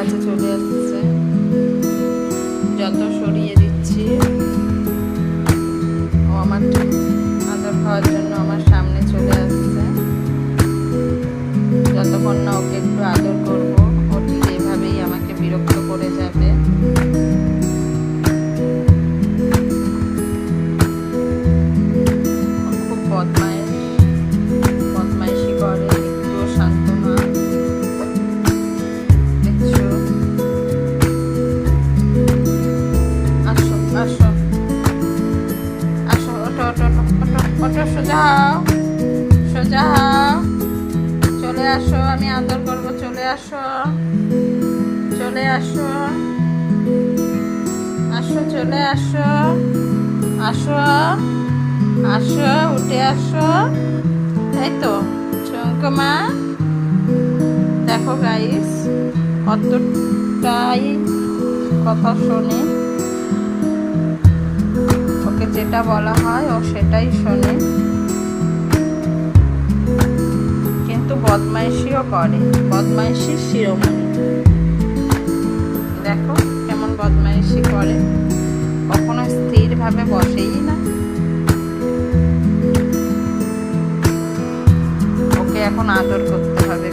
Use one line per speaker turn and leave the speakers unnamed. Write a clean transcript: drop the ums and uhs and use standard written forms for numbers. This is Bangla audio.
কাছে চলে আসছে, যত সরিয়ে দিচ্ছি ও আমার আদর খাওয়ার জন্য আমার সামনে চলে আসছে। যতক্ষণ না ওকে একটু আদর করবো ও ঠিক এভাবেই আমাকে বিরক্ত করে যাবে। খুব বদমাইশি করে, একটুও শান্ত না। দেখছো? আসো আসো আসো, ওঠো ওঠো ওঠো ওঠো, সোজা হও, সোজা হও, চলে আসো, আমি আদর করবো, চলে আসো, চলে আসো, আসো, চলে আসো, আসো আসো, উঠে আসো। তাই তো চুমকুমা, দেখো গাইস কতটাই কথা শোনে, ওকে যেটা বলা হয় ও সেটাই শোনে, কিন্তু বদমাইশিও করে, বদমাইশির শিরোমণি। দেখো কেমন বদমাইশি করে, কখনো স্থিরভাবে বসেই না। ওকে এখন আদর করতে হবে।